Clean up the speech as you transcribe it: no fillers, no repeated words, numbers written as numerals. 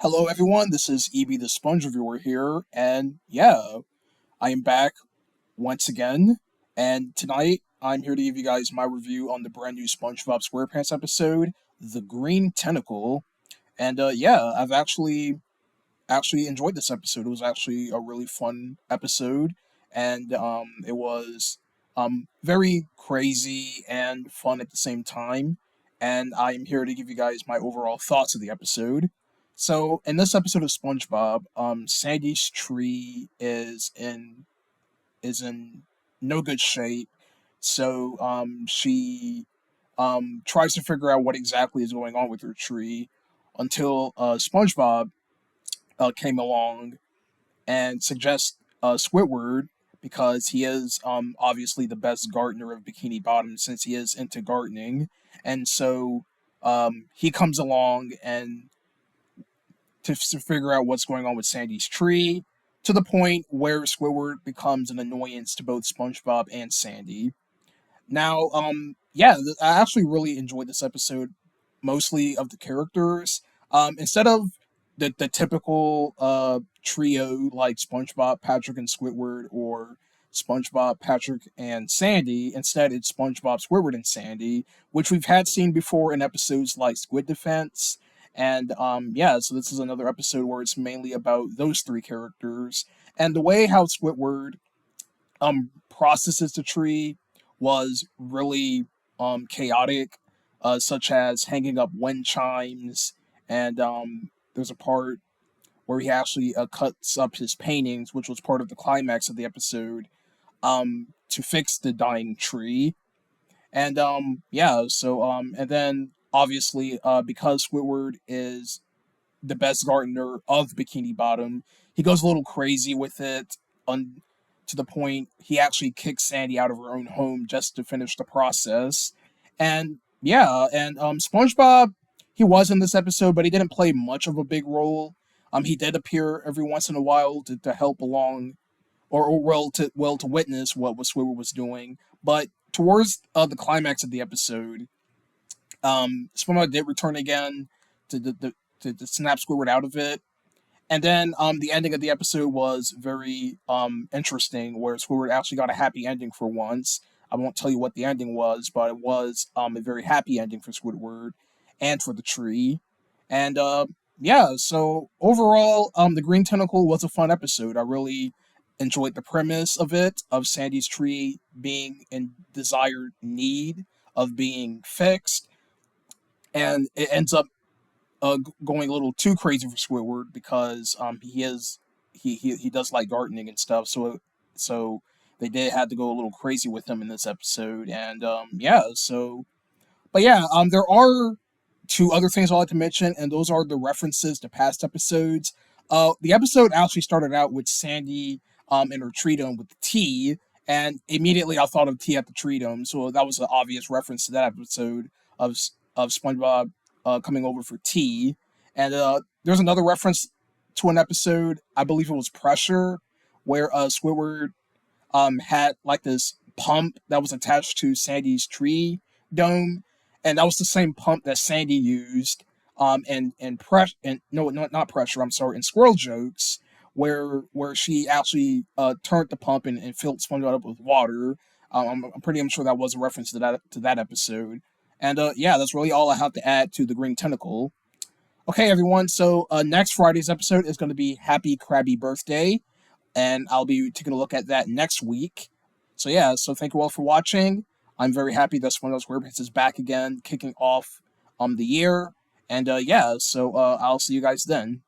Hello, everyone. This is EB the Sponge Reviewer here, and yeah, I am back once again. And tonight, I'm here to give you guys my review on the brand new SpongeBob SquarePants episode, "The Green Tentacle." And yeah, I've actually enjoyed this episode. It was actually a really fun episode, and it was very crazy and fun at the same time. And I'm here to give you guys my overall thoughts of the episode. So, in this episode of SpongeBob, Sandy's tree is in no good shape. So, she tries to figure out what exactly is going on with her tree until SpongeBob came along and suggests Squidward because he is obviously the best gardener of Bikini Bottom since he is into gardening, and so he comes along and to figure out what's going on with Sandy's tree to the point where Squidward becomes an annoyance to both SpongeBob and Sandy. Now, yeah, I actually really enjoyed this episode, mostly of the characters. Instead of the typical trio like SpongeBob, Patrick, and Squidward, or SpongeBob, Patrick, and Sandy, instead it's SpongeBob, Squidward, and Sandy, which we've had seen before in episodes like Squid Defense. And yeah, so this is another episode where it's mainly about those three characters. And the way how Squidward processes the tree was really chaotic, such as hanging up wind chimes, and there's a part where he actually cuts up his paintings, which was part of the climax of the episode, to fix the dying tree. And yeah, so and then obviously because Squidward is the best gardener of Bikini Bottom, he goes a little crazy with it, to the point he actually kicks Sandy out of her own home just to finish the process. And yeah, and SpongeBob, he was in this episode, but he didn't play much of a big role. He did appear every once in a while to help along, or to witness what Squidward was doing. But towards the climax of the episode, SpongeBob did return again to to snap Squidward out of it. And then the ending of the episode was very interesting, where Squidward actually got a happy ending for once. I won't tell you what the ending was, but it was a very happy ending for Squidward and for the tree. And yeah, so overall, the Green Tentacle was a fun episode. I really enjoyed the premise of it, of Sandy's tree being in desired need of being fixed, and it ends up going a little too crazy for Squidward because he does like gardening and stuff. So they did have to go a little crazy with him in this episode, and yeah. So, but yeah, there are two other things I'd like to mention, and those are the references to past episodes. The episode actually started out with Sandy in her tree dome with the tea, and immediately I thought of tea at the tree dome, so that was an obvious reference to that episode of SpongeBob coming over for tea. And there's another reference to an episode, I believe it was Pressure, where Squidward had like this pump that was attached to Sandy's tree dome, and that was the same pump that Sandy used and press and no, not Pressure, I'm sorry, in Squirrel Jokes, where she actually turned the pump and filled SpongeBob up with water. I'm sure that was a reference to that episode. And yeah, that's really all I have to add to the Green Tentacle. Okay, everyone. So next Friday's episode is going to be Happy Krabby Birthday, and I'll be taking a look at that next week. So yeah, so thank you all for watching. I'm very happy that SpongeBob SquarePants is back again, kicking off the year. And yeah, so I'll see you guys then.